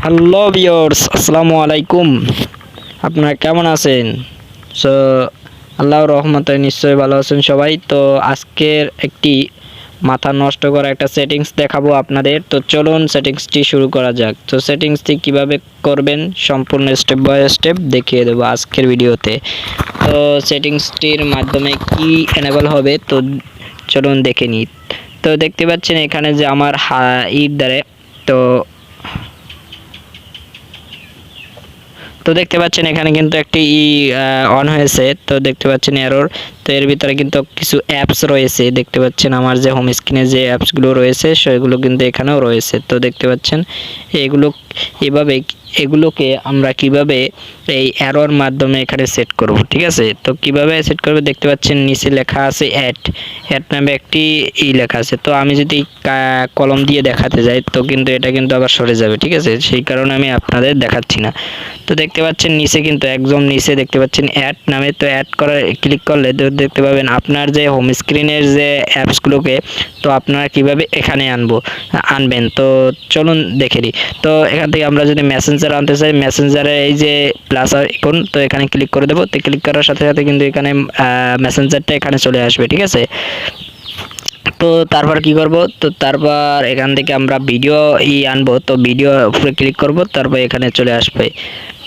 Hello viewers, আসসালামু আলাইকুম। আপনারা কেমন আছেন? সো আল্লাহর রহমতে নিশ্চয়ই ভালো আছেন সবাই। তো আজকের একটি মাথা নষ্ট করা একটা সেটিংস দেখাবো আপনাদের। তো চলুন সেটিংসটি শুরু করা যাক। তো সেটিংসটি কিভাবে করবেন সম্পূর্ণ স্টেপ বাই স্টেপ দেখিয়ে দেবো আজকের ভিডিওতে। তো সেটিংসটির মাধ্যমে কি এনেবল হবে তো চলুন দেখে নিই। তো দেখতে পাচ্ছেন এখানে যে আমার দ্বারে তো তো দেখতে পাচ্ছেন এখানে কিন্তু একটি অন হয়েছে। তো দেখতে পাচ্ছেন এরর। তো এর ভিতরে কিন্তু কিছু অ্যাপস রয়েছে, দেখতে পাচ্ছেন আমার যে হোম স্ক্রিনে যে অ্যাপসগুলো রয়েছে সেগুলো কিন্তু এখানেও রয়েছে। তো দেখতে পাচ্ছেন এগুলো এগুলোকে আমরা কিভাবে এই এরর মাধ্যমে এখানে সেট করব, ঠিক আছে। তো কিভাবে সেট করবে দেখতে পাচ্ছেন নিচে লেখা আছে অ্যাড নামে একটি লেখা আছে। তো আমি যদি কলম দিয়ে দেখাতে যাই তো কিন্তু এটা কিন্তু আবার সরে যাবে, ঠিক আছে। সেই কারণে আমি আপনাদের দেখাচ্ছি না। তো দেখতে পাচ্ছেন নিচে কিন্তু একদম নিচে দেখতে পাচ্ছেন অ্যাড নামে। তো অ্যাড করে ক্লিক করলে দেখতে পাবেন আপনার যে হোম স্ক্রিনের যে অ্যাপসগুলোকে তো আপনারা কিভাবে এখানে আনবেন। তো চলুন দেখে নিই। তো এখান থেকে আমরা যদি মেসেঞ্জার আনতে চাই, মেসেঞ্জারে এই যে প্লাস আইকন, তো এখানে ক্লিক করে দেবো। তো ক্লিক করার সাথে সাথে কিন্তু এখানে মেসেঞ্জারটা এখানে চলে আসবে, ঠিক আছে। তো তারপর কি করব, তো তারপর এখান থেকে আমরা ভিডিও আনবো। তো ভিডিও উপরে ক্লিক করব, তারপর এখানে চলে আসবে।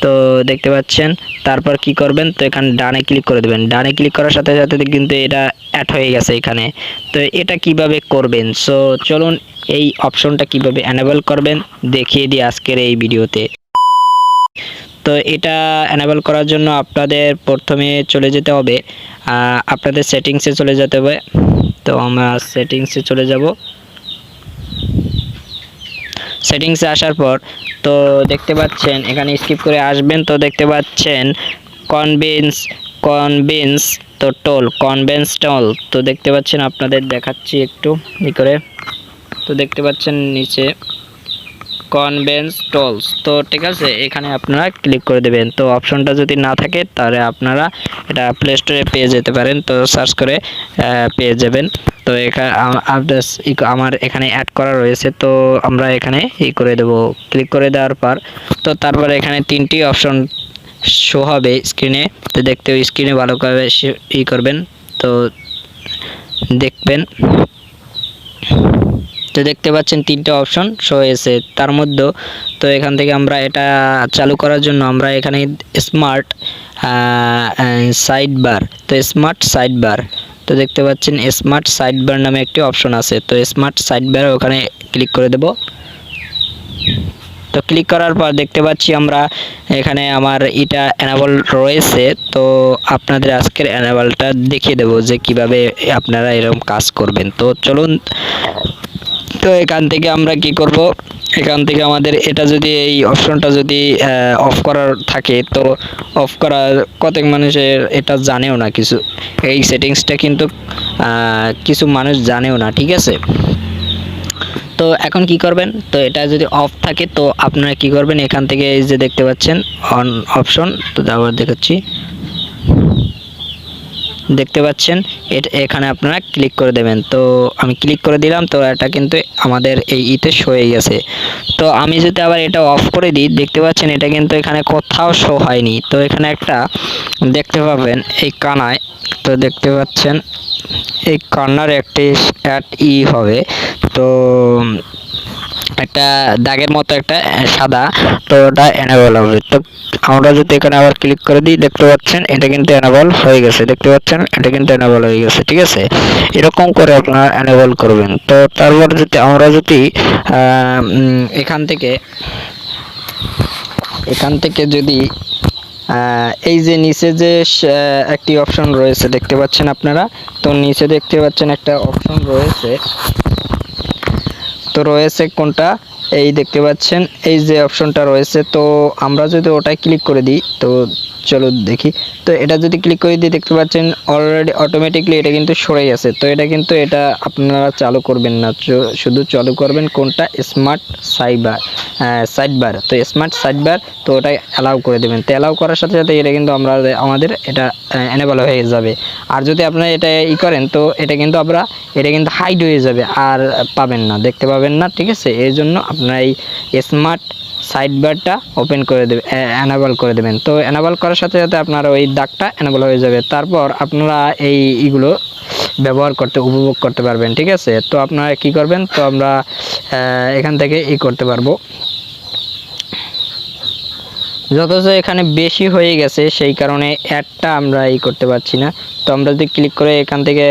তো দেখতে পাচ্ছেন তারপর কি করবেন, তো এখানে ডানে ক্লিক করে দেবেন। ডানে ক্লিক করার সাথে সাথে কিন্তু এটা অ্যাড হয়ে গেছে এখানে। তো এটা কিভাবে করবেন, সো চলুন এই অপশনটা কিভাবে এনেবল করবেন দেখিয়ে দিই আজকের এই ভিডিওতে। তো এটা এনেবল করার জন্য আপনাদের প্রথমে চলে যেতে হবে, আপনাদের সেটিংসে চলে যেতে হবে। তো আমরা সেটিংসে চলে যাব। সেটিংসে আসার পর তো দেখতে পাচ্ছেন এখানে স্কিপ করে আসবেন। তো দেখতে পাচ্ছেন কনভেন্স টল। তো দেখতে পাচ্ছেন আপনাদের দেখাচ্ছি একটু ই করে। তো দেখতে পাচ্ছেন নিচে কনভেন্স টলস। তো ঠিক আছে, এখানে আপনারা ক্লিক করে দেবেন। তো অপশনটা যদি না থাকে তাহলে আপনারা এটা প্লে স্টোরে পেয়ে যেতে পারেন। তো সার্চ করে পেয়ে যাবেন। তো এখানে আমার এখানে অ্যাড করা রয়েছে। তো আমরা এখানে করে দেব। ক্লিক করে দেওয়ার পর তো তারপরে এখানে তিনটি অপশন শো হবে স্ক্রিনে। তো দেখতে স্ক্রিনে ভালো করে করবেন। তো দেখবেন, তো দেখতে পাচ্ছেন তিনটে অপশন শো হয়েছে তার মধ্যে। তো এখান থেকে আমরা এটা চালু করার জন্য আমরা এখানে স্মার্ট সাইডবার তো দেখতে পাচ্ছেন স্মার্ট সাইডবার নামে একটি অপশন আছে। তো স্মার্ট সাইডবার ওখানে ক্লিক করে দেব। তো ক্লিক করার পর দেখতে পাচ্ছি আমরা এখানে আমার এটা এনেবল রয়েছে। তো আপনাদের আজকের এনেবলটা দেখিয়ে দেব যে কিভাবে আপনারা এরকম কাজ করবেন। তো চলুন। তো এখান থেকে আমরা কি করব, এখান থেকে আমাদের এটা যদি এই অপশনটা যদি অফ করার থাকে তো অফ করার কতক মানুষের এটা জানেও না, কিছু এই সেটিংসটা কিন্তু কিছু মানুষ জানেও না, ঠিক আছে। তো এখন কি করবেন, তো এটা যদি অফ থাকে তো আপনারা কি করবেন, এখান থেকে এই যে দেখতে পাচ্ছেন অন অপশন, তো আবার দেখাচ্ছি, দেখতে পাচ্ছেন এখানে আপনারা ক্লিক করে দেবেন। তো আমি ক্লিক করে দিলাম। তো এটা কিন্তু আমাদের এই ইতে শো হয়ে গেছে। তো আমি যদি আবার এটা অফ করে দিই দেখতে পাচ্ছেন এটা কিন্তু এখানে কোথাও শো হয়নি। তো এখানে একটা দেখতে পাবেন এই কানায়, তো দেখতে পাচ্ছেন এই কর্নার একটি অ্যাড হবে। তো একটা দাগের মতো একটা সাদা, তো ওটা এনেবল হবে। তো আমরা যদি এখানে আবার ক্লিক করে দিই দেখতে পাচ্ছেন এটা কিন্তু এনেবল হয়ে গেছে, দেখতে পাচ্ছেন এটা কিন্তু এনেবল হয়ে গেছে, ঠিক আছে। এরকম করে আপনারা এনেবল করবেন। তো তারপর যদি আমরা যদি এখান থেকে যদি এই যে নিচে যে একটি অপশন রয়েছে দেখতে পাচ্ছেন আপনারা, তো নিচে দেখতে পাচ্ছেন একটা অপশন রয়েছে। তো রয়েছে কোনটা, এই দেখতে পাচ্ছেন এই যে অপশনটা রয়েছে। তো আমরা যদি ওটাই ক্লিক করে দিই তো চলো দেখি। তো এটা যদি ক্লিক করে দিই দেখতে পাচ্ছেন অলরেডি অটোমেটিকলি এটা কিন্তু সরে গেছে। তো এটা কিন্তু এটা আপনারা চালু করবেন না, শুধু চালু করবেন কোনটা, স্মার্ট সাইডবার, তো স্মার্ট সাইডবার, তো ওটা অ্যালাউ করে দেবেন। তো অ্যালাউ করার সাথে সাথে এটা কিন্তু আমাদের এটা এনেবল হয়ে যাবে। আর যদি আপনারা এটা করেন তো এটা কিন্তু হাইড হয়ে যাবে, আর পাবেন না, দেখতে পাবেন না, ঠিক আছে। এই জন্য আপনারা এই স্মার্ট সাইডবারটা ওপেন করে দেবেন, এনেবল করে দেবেন। তো এনেবল করার সাথে সাথে আপনার ওই দাগটা এনেবল হয়ে যাবে। তারপর আপনারা এইগুলো উপভোগ করতে পারবেন, ঠিক আছে। তো আপনারা কি করবেন, তো আমরা এখান থেকে করতে পারবো। যথচ এখানে বেশি হয়ে গেছে, সেই কারণে অ্যাডটা আমরা করতে পারছি না। তো আমরা যদি ক্লিক করে এখান থেকে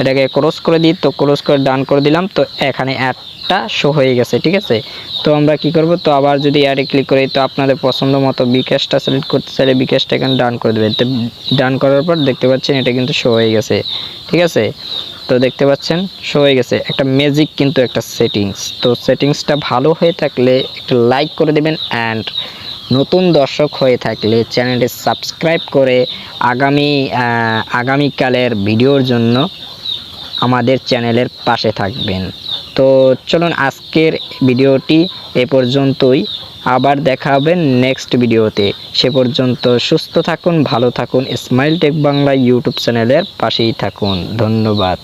এটাকে ক্রস করে দিই, তো ক্রস করে ডান করে দিলাম, তো এখানে অ্যাডটা শো হয়ে গেছে, ঠিক আছে। তো আমরা কি করব, তো আবার যদি অ্যাডে ক্লিক করি, তো আপনাদের পছন্দ মতো বিকাশটা সিলেক্ট করতে চাইলে বিকাশটা এখানে ডান করে দেবেন। তো ডান করার পর দেখতে পাচ্ছেন এটা কিন্তু শো হয়ে গেছে, ঠিক আছে। তো দেখতে পাচ্ছেন শো হয়ে গেছে, একটা ম্যাজিক কিন্তু একটা সেটিংস। তো সেটিংসটা ভালো হয়ে থাকলে একটু লাইক করে দেবেন, অ্যান্ড নতুন দর্শক হয়ে থাকলে চ্যানেলটি সাবস্ক্রাইব করে আগামীকালের ভিডিওর জন্য আমাদের চ্যানেলের পাশে থাকবেন। তো চলুন আজকের ভিডিওটি এ পর্যন্তই, আবার দেখা হবে নেক্সট ভিডিওতে। সে পর্যন্ত সুস্থ থাকুন, ভালো থাকুন, স্মাইল টেক বাংলা ইউটিউব চ্যানেলের পাশেই থাকুন। ধন্যবাদ।